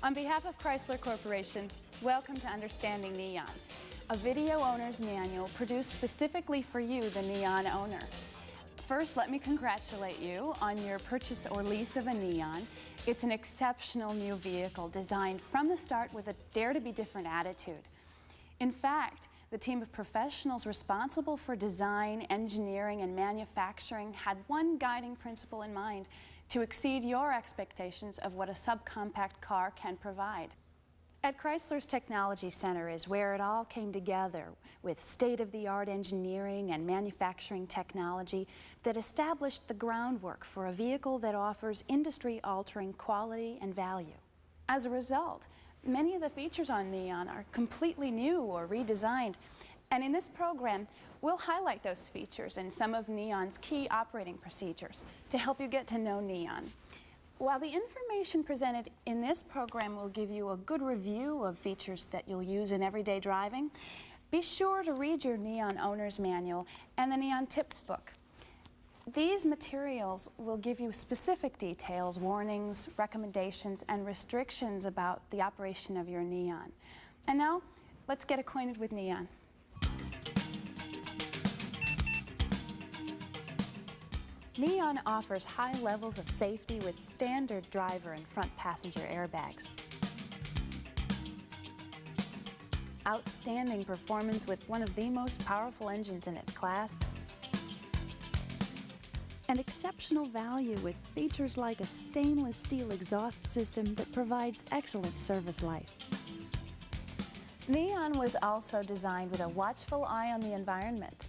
On behalf of Chrysler Corporation, welcome to Understanding Neon, a video owner's manual produced specifically for you, the neon owner. First, let me congratulate you on your purchase or lease of a Neon. It's an exceptional new vehicle designed from the start with a dare-to-be-different attitude. In fact, the team of professionals responsible for design, engineering, and manufacturing had one guiding principle in mind: to exceed your expectations of what a subcompact car can provide. At Chrysler's Technology Center is where it all came together, with state-of-the-art engineering and manufacturing technology that established the groundwork for a vehicle that offers industry-altering quality and value. As a result, many of the features on Neon are completely new or redesigned, and in this program, we'll highlight those features and some of Neon's key operating procedures to help you get to know Neon. While the information presented in this program will give you a good review of features that you'll use in everyday driving, be sure to read your Neon Owner's Manual and the Neon Tips book. These materials will give you specific details, warnings, recommendations, and restrictions about the operation of your Neon. And now, let's get acquainted with Neon. Neon offers high levels of safety with standard driver and front passenger airbags. Outstanding performance with one of the most powerful engines in its class. And exceptional value with features like a stainless steel exhaust system that provides excellent service life. Neon was also designed with a watchful eye on the environment.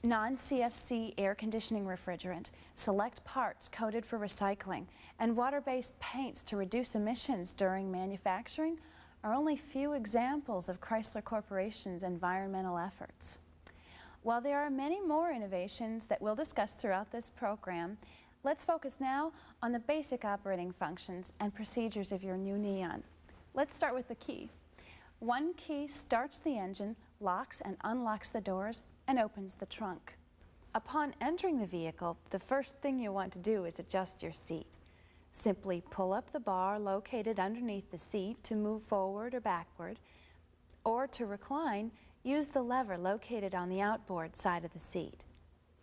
Non-CFC air conditioning refrigerant, select parts coded for recycling, and water-based paints to reduce emissions during manufacturing are only few examples of Chrysler Corporation's environmental efforts. While there are many more innovations that we'll discuss throughout this program, let's focus now on the basic operating functions and procedures of your new Neon. Let's start with the key. One key starts the engine, locks and unlocks the doors, and opens the trunk. Upon entering the vehicle, the first thing you want to do is adjust your seat. Simply pull up the bar located underneath the seat to move forward or backward, or to recline, use the lever located on the outboard side of the seat.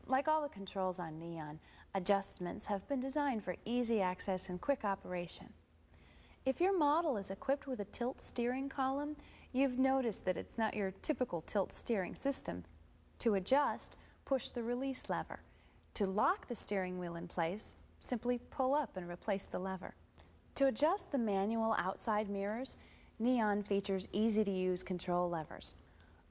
Like all the controls on Neon, adjustments have been designed for easy access and quick operation. If your model is equipped with a tilt steering column, you've noticed that it's not your typical tilt steering system. To adjust, push the release lever. To lock the steering wheel in place, simply pull up and replace the lever. To adjust the manual outside mirrors, Neon features easy-to-use control levers.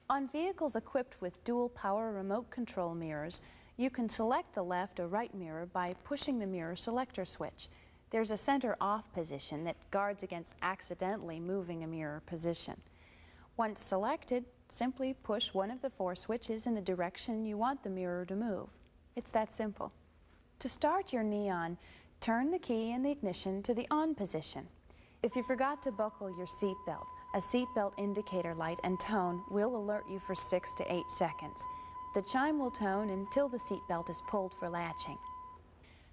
On vehicles equipped with dual power remote control mirrors, you can select the left or right mirror by pushing the mirror selector switch. There's a center off position that guards against accidentally moving a mirror position. Once selected, simply push one of the 4 switches in the direction you want the mirror to move. It's that simple. To start your Neon, turn the key in the ignition to the on position. If you forgot to buckle your seatbelt, a seatbelt indicator light and tone will alert you for 6 to 8 seconds. The chime will tone until the seatbelt is pulled for latching.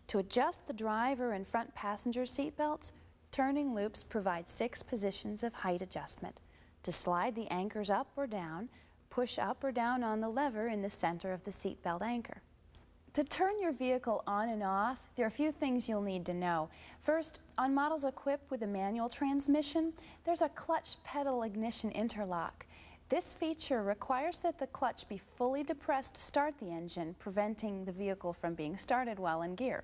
To adjust the driver and front passenger seatbelts, turning loops provide 6 positions of height adjustment. To slide the anchors up or down, push up or down on the lever in the center of the seatbelt anchor. To turn your vehicle on and off, there are a few things you'll need to know. First, on models equipped with a manual transmission, there's a clutch pedal ignition interlock. This feature requires that the clutch be fully depressed to start the engine, preventing the vehicle from being started while in gear.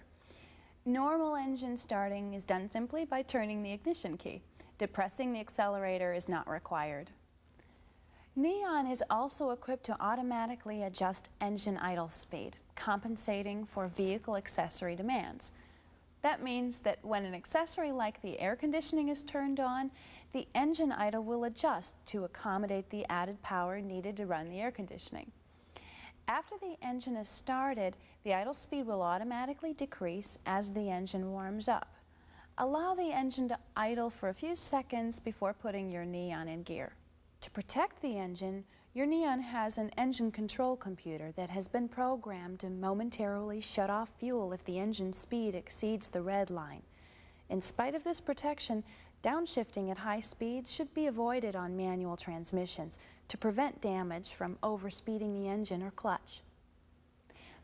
Normal engine starting is done simply by turning the ignition key. Depressing the accelerator is not required. Neon is also equipped to automatically adjust engine idle speed, compensating for vehicle accessory demands. That means that when an accessory like the air conditioning is turned on, the engine idle will adjust to accommodate the added power needed to run the air conditioning. After the engine is started, the idle speed will automatically decrease as the engine warms up. Allow the engine to idle for a few seconds before putting your Neon in gear. To protect the engine, your Neon has an engine control computer that has been programmed to momentarily shut off fuel if the engine speed exceeds the red line. In spite of this protection, downshifting at high speeds should be avoided on manual transmissions to prevent damage from overspeeding the engine or clutch.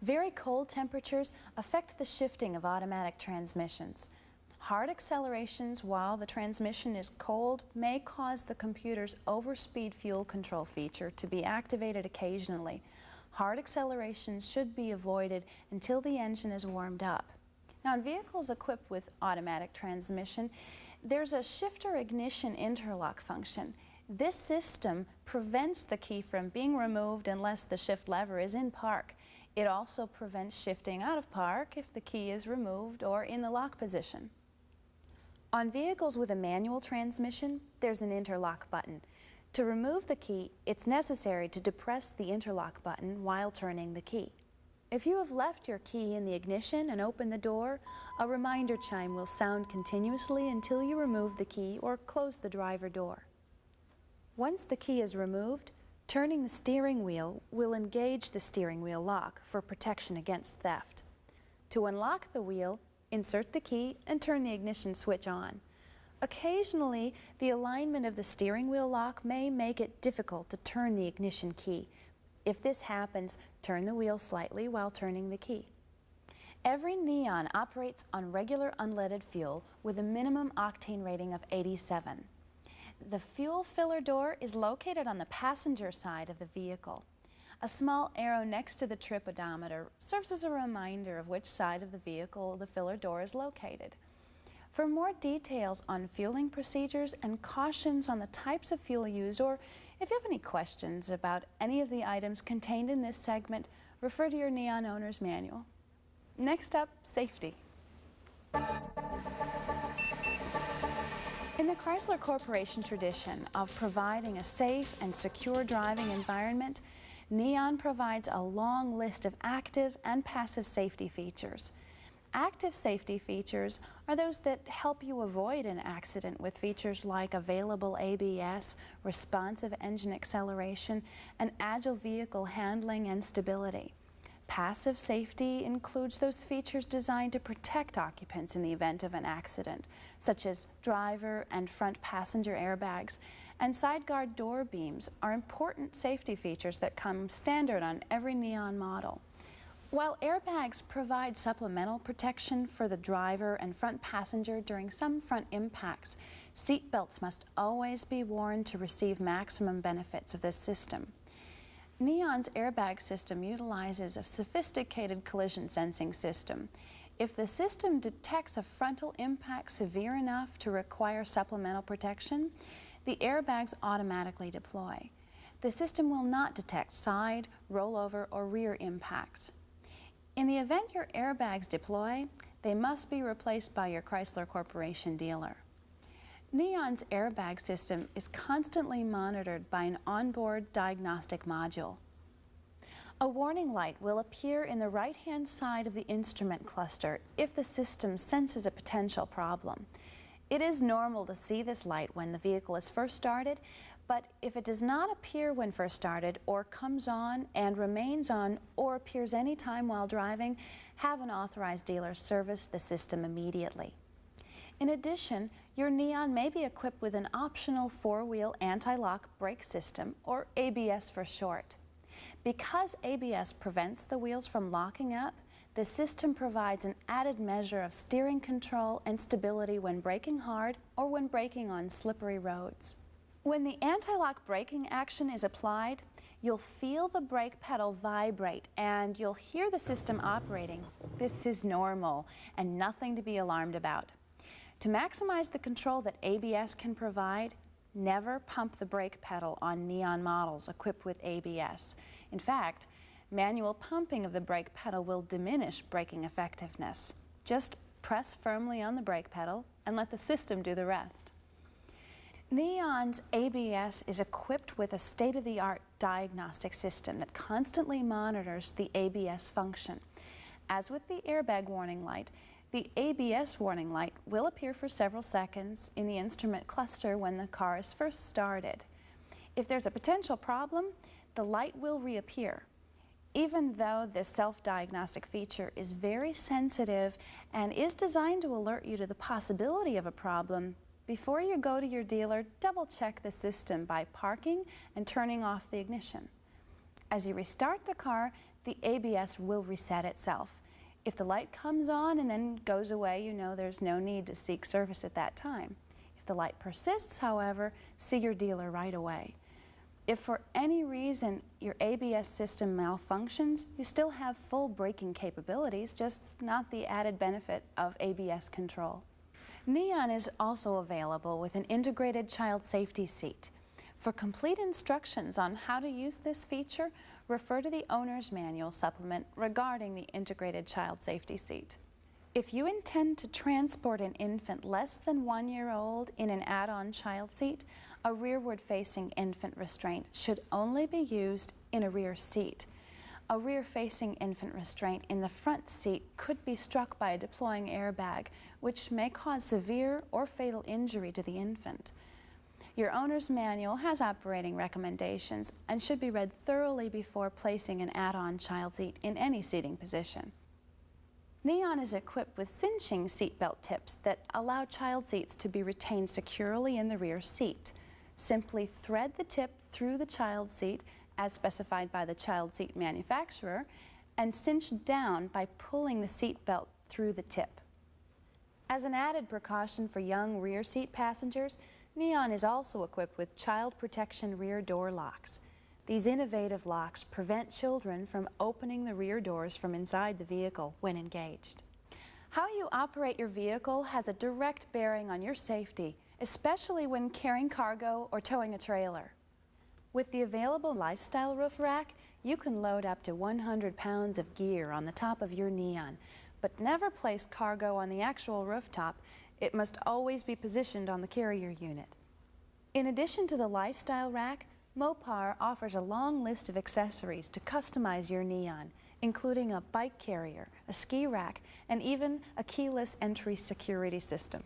Very cold temperatures affect the shifting of automatic transmissions. Hard accelerations while the transmission is cold may cause the computer's overspeed fuel control feature to be activated occasionally. Hard accelerations should be avoided until the engine is warmed up. Now, in vehicles equipped with automatic transmission, there's a shifter ignition interlock function. This system prevents the key from being removed unless the shift lever is in park. It also prevents shifting out of park if the key is removed or in the lock position. On vehicles with a manual transmission, there's an interlock button. To remove the key, it's necessary to depress the interlock button while turning the key. If you have left your key in the ignition and open the door, a reminder chime will sound continuously until you remove the key or close the driver door. Once the key is removed, turning the steering wheel will engage the steering wheel lock for protection against theft. To unlock the wheel, insert the key and turn the ignition switch on. Occasionally, the alignment of the steering wheel lock may make it difficult to turn the ignition key. If this happens, turn the wheel slightly while turning the key. Every Neon operates on regular unleaded fuel with a minimum octane rating of 87. The fuel filler door is located on the passenger side of the vehicle. A small arrow next to the trip odometer serves as a reminder of which side of the vehicle the filler door is located. For more details on fueling procedures and cautions on the types of fuel used, or if you have any questions about any of the items contained in this segment, refer to your Neon Owner's Manual. Next up, safety. In the Chrysler Corporation tradition of providing a safe and secure driving environment, Neon provides a long list of active and passive safety features. Active safety features are those that help you avoid an accident with features like available ABS, responsive engine acceleration, and agile vehicle handling and stability. Passive safety includes those features designed to protect occupants in the event of an accident, such as driver and front passenger airbags, and side guard door beams are important safety features that come standard on every Neon model. While airbags provide supplemental protection for the driver and front passenger during some front impacts, seat belts must always be worn to receive maximum benefits of this system. Neon's airbag system utilizes a sophisticated collision sensing system. If the system detects a frontal impact severe enough to require supplemental protection, the airbags automatically deploy. The system will not detect side, rollover, or rear impacts. In the event your airbags deploy, they must be replaced by your Chrysler Corporation dealer. Neon's airbag system is constantly monitored by an onboard diagnostic module. A warning light will appear in the right-hand side of the instrument cluster if the system senses a potential problem. It is normal to see this light when the vehicle is first started, but if it does not appear when first started, or comes on and remains on, or appears any time while driving, have an authorized dealer service the system immediately. In addition, your Neon may be equipped with an optional four-wheel anti-lock brake system, or ABS for short. Because ABS prevents the wheels from locking up, the system provides an added measure of steering control and stability when braking hard or when braking on slippery roads. When the anti-lock braking action is applied, you'll feel the brake pedal vibrate and you'll hear the system operating. This is normal and nothing to be alarmed about. To maximize the control that ABS can provide, never pump the brake pedal on Neon models equipped with ABS. In fact, manual pumping of the brake pedal will diminish braking effectiveness. Just press firmly on the brake pedal and let the system do the rest. Neon's ABS is equipped with a state-of-the-art diagnostic system that constantly monitors the ABS function. As with the airbag warning light, the ABS warning light will appear for several seconds in the instrument cluster when the car is first started. If there's a potential problem, the light will reappear. Even though this self-diagnostic feature is very sensitive and is designed to alert you to the possibility of a problem, before you go to your dealer, double-check the system by parking and turning off the ignition. As you restart the car, the ABS will reset itself. If the light comes on and then goes away, you know there's no need to seek service at that time. If the light persists, however, see your dealer right away. If for any reason your ABS system malfunctions, you still have full braking capabilities, just not the added benefit of ABS control. Neon is also available with an integrated child safety seat. For complete instructions on how to use this feature, refer to the owner's manual supplement regarding the integrated child safety seat. If you intend to transport an infant less than 1 year old in an add-on child seat, a rearward-facing infant restraint should only be used in a rear seat. A rear-facing infant restraint in the front seat could be struck by a deploying airbag, which may cause severe or fatal injury to the infant. Your owner's manual has operating recommendations and should be read thoroughly before placing an add-on child seat in any seating position. Neon is equipped with cinching seatbelt tips that allow child seats to be retained securely in the rear seat. Simply thread the tip through the child seat as specified by the child seat manufacturer, and cinch down by pulling the seat belt through the tip. As an added precaution for young rear seat passengers, Neon is also equipped with child protection rear door locks. These innovative locks prevent children from opening the rear doors from inside the vehicle when engaged. How you operate your vehicle has a direct bearing on your safety, especially when carrying cargo or towing a trailer. With the available lifestyle roof rack, you can load up to 100 pounds of gear on the top of your Neon, but never place cargo on the actual rooftop. It must always be positioned on the carrier unit. In addition to the lifestyle rack, Mopar offers a long list of accessories to customize your Neon, including a bike carrier, a ski rack, and even a keyless entry security system.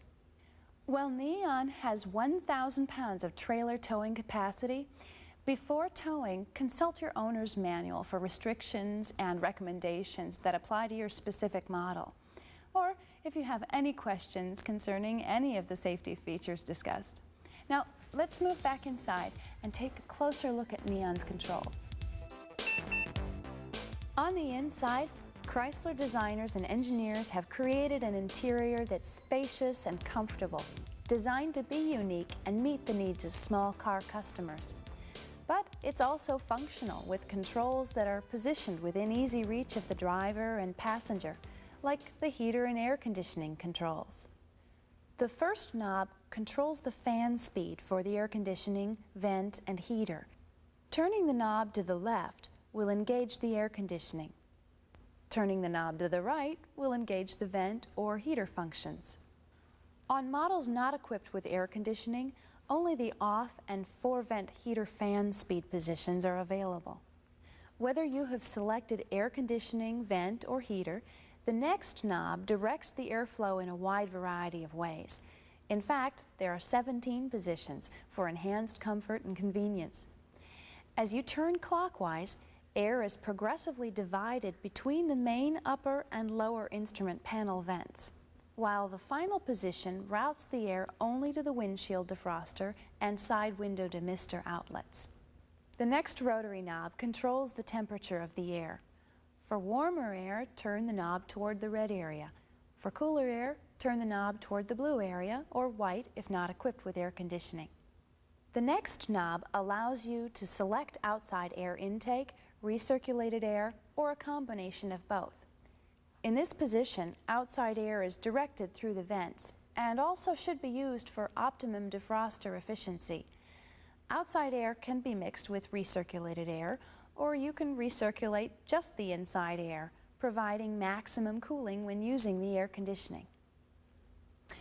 While Neon has 1,000 pounds of trailer towing capacity, before towing, consult your owner's manual for restrictions and recommendations that apply to your specific model. Or if you have any questions concerning any of the safety features discussed. Now, let's move back inside and take a closer look at Neon's controls. On the inside, Chrysler designers and engineers have created an interior that's spacious and comfortable, designed to be unique and meet the needs of small car customers. But it's also functional with controls that are positioned within easy reach of the driver and passenger, like the heater and air conditioning controls. The first knob controls the fan speed for the air conditioning, vent, and heater. Turning the knob to the left will engage the air conditioning. Turning the knob to the right will engage the vent or heater functions. On models not equipped with air conditioning, only the off and four-vent heater fan speed positions are available. Whether you have selected air conditioning, vent, or heater, the next knob directs the airflow in a wide variety of ways. In fact, there are 17 positions for enhanced comfort and convenience. As you turn clockwise, air is progressively divided between the main upper and lower instrument panel vents, while the final position routes the air only to the windshield defroster and side window demister outlets. The next rotary knob controls the temperature of the air. For warmer air, turn the knob toward the red area. For cooler air, turn the knob toward the blue area, or white if not equipped with air conditioning. The next knob allows you to select outside air intake, recirculated air, or a combination of both. In this position, outside air is directed through the vents and also should be used for optimum defroster efficiency. Outside air can be mixed with recirculated air, or you can recirculate just the inside air, providing maximum cooling when using the air conditioning.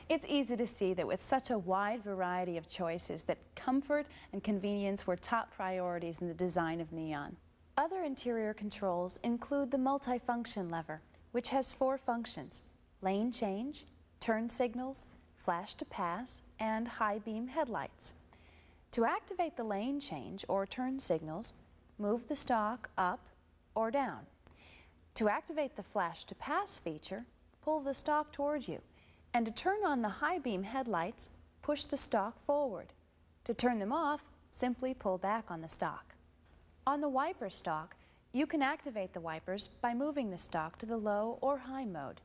It's easy to see that with such a wide variety of choices that comfort and convenience were top priorities in the design of Neon. Other interior controls include the multifunction lever, which has 4 functions: lane change, turn signals, flash to pass, and high beam headlights. To activate the lane change or turn signals, move the stalk up or down. To activate the flash to pass feature, pull the stalk towards you. And to turn on the high beam headlights, push the stalk forward. To turn them off, simply pull back on the stalk. On the wiper stalk, you can activate the wipers by moving the stalk to the low or high mode.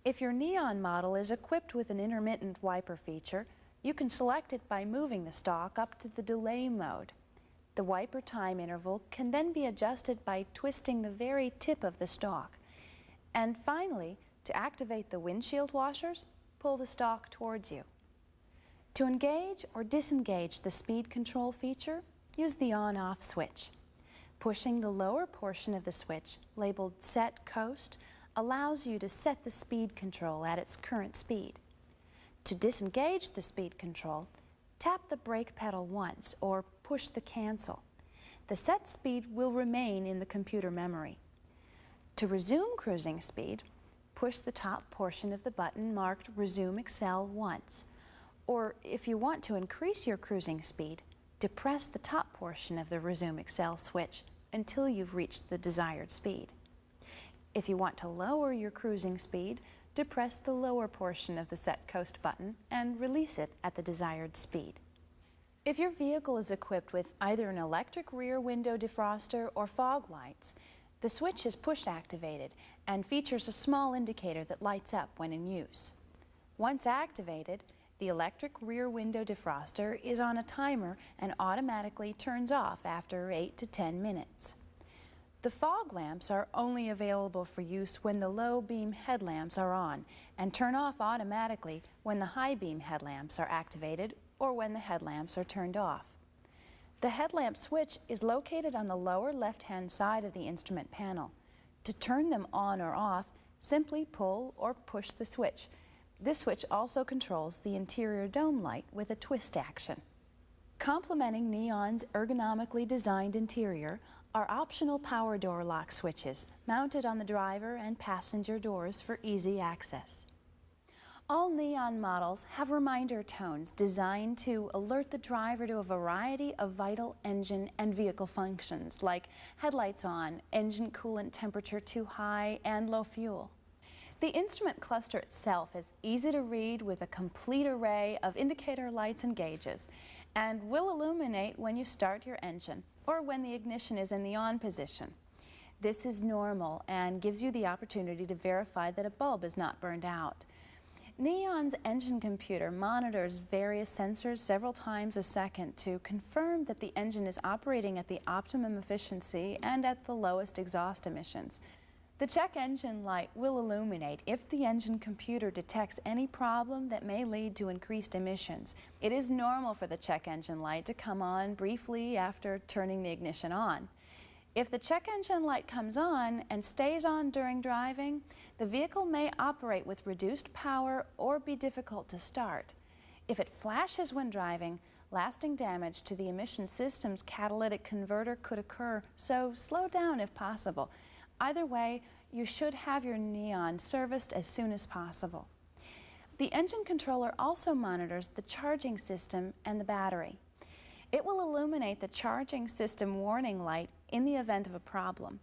If your Neon model is equipped with an intermittent wiper feature, you can select it by moving the stalk up to the delay mode. The wiper time interval can then be adjusted by twisting the very tip of the stalk. And finally, to activate the windshield washers, pull the stalk towards you. To engage or disengage the speed control feature, use the on-off switch. Pushing the lower portion of the switch, labeled Set Coast, allows you to set the speed control at its current speed. To disengage the speed control, tap the brake pedal once or push the cancel. The set speed will remain in the computer memory. To resume cruising speed, push the top portion of the button marked Resume Excel once. Or if you want to increase your cruising speed, depress the top portion of the Resume Excel switch until you've reached the desired speed. If you want to lower your cruising speed, depress the lower portion of the Set Coast button and release it at the desired speed. If your vehicle is equipped with either an electric rear window defroster or fog lights, the switch is push activated and features a small indicator that lights up when in use. Once activated, the electric rear window defroster is on a timer and automatically turns off after 8 to 10 minutes. The fog lamps are only available for use when the low beam headlamps are on and turn off automatically when the high beam headlamps are activated or when the headlamps are turned off. The headlamp switch is located on the lower left-hand side of the instrument panel. To turn them on or off, simply pull or push the switch. This switch also controls the interior dome light with a twist action. Complementing Neon's ergonomically designed interior are optional power door lock switches mounted on the driver and passenger doors for easy access. All Neon models have reminder tones designed to alert the driver to a variety of vital engine and vehicle functions like headlights on, engine coolant temperature too high, and low fuel. The instrument cluster itself is easy to read with a complete array of indicator lights and gauges and will illuminate when you start your engine or when the ignition is in the on position. This is normal and gives you the opportunity to verify that a bulb is not burned out. Neon's engine computer monitors various sensors several times a second to confirm that the engine is operating at the optimum efficiency and at the lowest exhaust emissions. The check engine light will illuminate if the engine computer detects any problem that may lead to increased emissions. It is normal for the check engine light to come on briefly after turning the ignition on. If the check engine light comes on and stays on during driving, the vehicle may operate with reduced power or be difficult to start. If it flashes when driving, lasting damage to the emission system's catalytic converter could occur, so slow down if possible. Either way, you should have your Neon serviced as soon as possible. The engine controller also monitors the charging system and the battery. It will illuminate the charging system warning light in the event of a problem.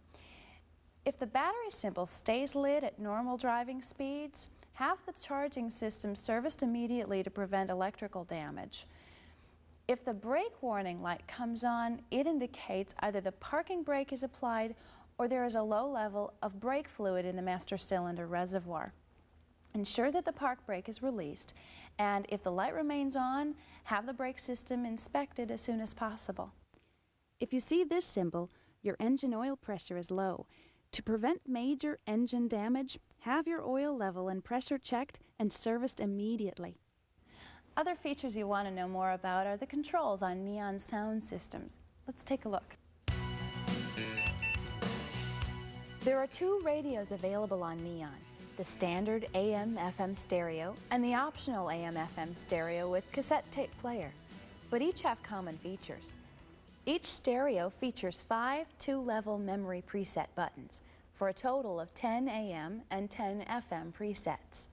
If the battery symbol stays lit at normal driving speeds, have the charging system serviced immediately to prevent electrical damage. If the brake warning light comes on, it indicates either the parking brake is applied or there is a low level of brake fluid in the master cylinder reservoir. Ensure that the park brake is released, and if the light remains on, have the brake system inspected as soon as possible. If you see this symbol, your engine oil pressure is low. To prevent major engine damage, have your oil level and pressure checked and serviced immediately. Other features you want to know more about are the controls on Neon sound systems. Let's take a look. There are two radios available on Neon, the standard AM/FM stereo and the optional AM/FM stereo with cassette tape player, but each have common features. Each stereo features 5 two-level memory preset buttons for a total of 10 AM and 10 FM presets.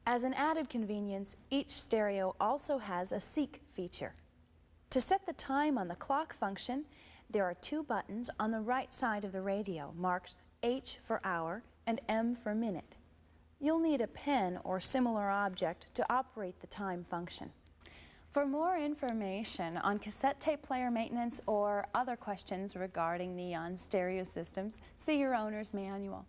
As an added convenience, each stereo also has a seek feature. To set the time on the clock function, there are 2 buttons on the right side of the radio marked H for hour and M for minute. You'll need a pen or similar object to operate the time function. For more information on cassette tape player maintenance or other questions regarding Neon stereo systems, see your owner's manual.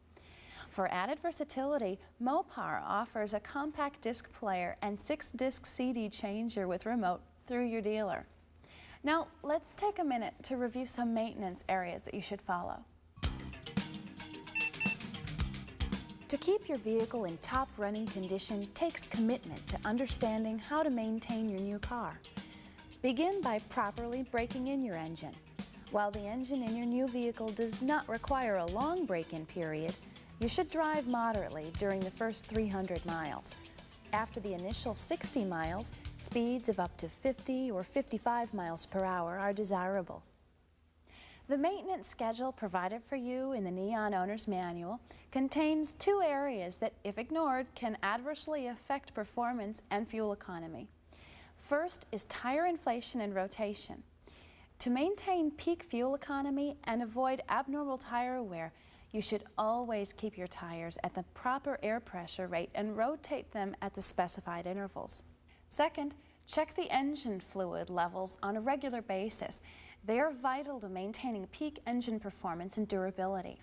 For added versatility, Mopar offers a compact disc player and 6-disc CD changer with remote through your dealer. Now, let's take a minute to review some maintenance areas that you should follow. To keep your vehicle in top running condition takes commitment to understanding how to maintain your new car. Begin by properly braking in your engine. While the engine in your new vehicle does not require a long break-in period, you should drive moderately during the first 300 miles. After the initial 60 miles, speeds of up to 50 or 55 miles per hour are desirable. The maintenance schedule provided for you in the Neon Owner's Manual contains 2 areas that, if ignored, can adversely affect performance and fuel economy. First is tire inflation and rotation. To maintain peak fuel economy and avoid abnormal tire wear, you should always keep your tires at the proper air pressure rate and rotate them at the specified intervals. Second, check the engine fluid levels on a regular basis. They are vital to maintaining peak engine performance and durability.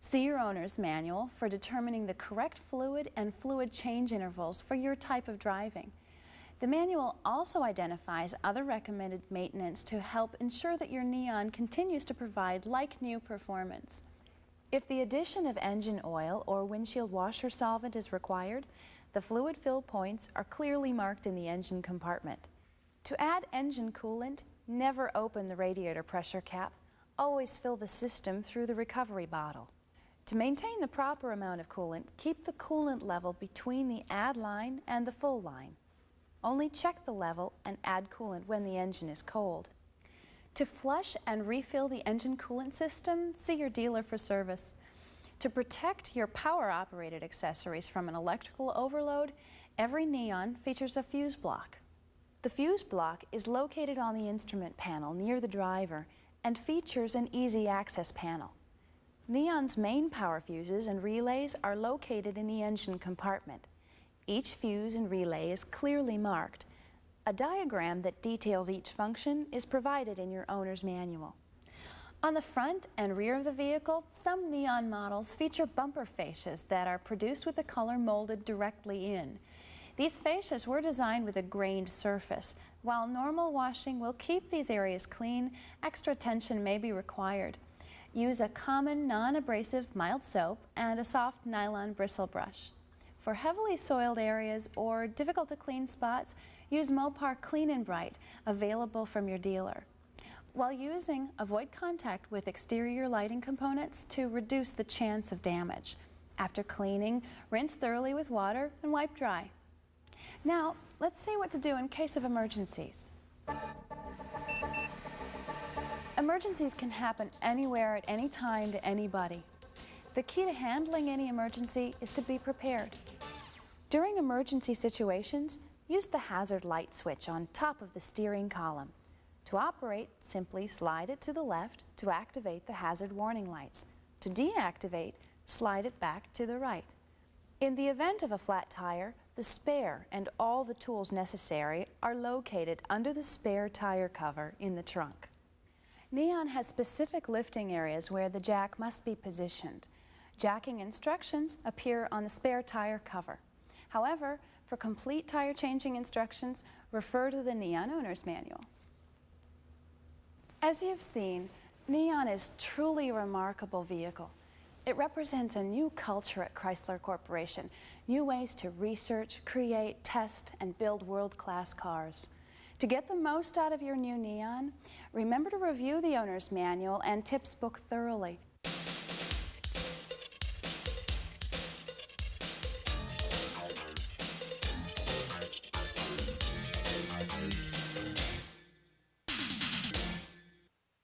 See your owner's manual for determining the correct fluid and fluid change intervals for your type of driving. The manual also identifies other recommended maintenance to help ensure that your Neon continues to provide like-new performance. If the addition of engine oil or windshield washer solvent is required, the fluid fill points are clearly marked in the engine compartment. To add engine coolant, never open the radiator pressure cap. Always fill the system through the recovery bottle. To maintain the proper amount of coolant, keep the coolant level between the add line and the full line. Only check the level and add coolant when the engine is cold. To flush and refill the engine coolant system, see your dealer for service. To protect your power-operated accessories from an electrical overload, every Neon features a fuse block. The fuse block is located on the instrument panel near the driver and features an easy access panel. Neon's main power fuses and relays are located in the engine compartment. Each fuse and relay is clearly marked. A diagram that details each function is provided in your owner's manual. On the front and rear of the vehicle, some Neon models feature bumper fascias that are produced with the color molded directly in. These fascias were designed with a grained surface. While normal washing will keep these areas clean, extra attention may be required. Use a common non-abrasive mild soap and a soft nylon bristle brush. For heavily soiled areas or difficult to clean spots, use Mopar Clean and Bright, available from your dealer. While using, avoid contact with exterior lighting components to reduce the chance of damage. After cleaning, rinse thoroughly with water and wipe dry. Now, let's see what to do in case of emergencies. Emergencies can happen anywhere at any time to anybody. The key to handling any emergency is to be prepared. During emergency situations, use the hazard light switch on top of the steering column. To operate, simply slide it to the left to activate the hazard warning lights. To deactivate, slide it back to the right. In the event of a flat tire, the spare and all the tools necessary are located under the spare tire cover in the trunk. Neon has specific lifting areas where the jack must be positioned. Jacking instructions appear on the spare tire cover. However, for complete tire changing instructions, refer to the Neon Owner's Manual. As you've seen, Neon is truly a remarkable vehicle. It represents a new culture at Chrysler Corporation, new ways to research, create, test, and build world-class cars. To get the most out of your new Neon, remember to review the owner's manual and tips book thoroughly.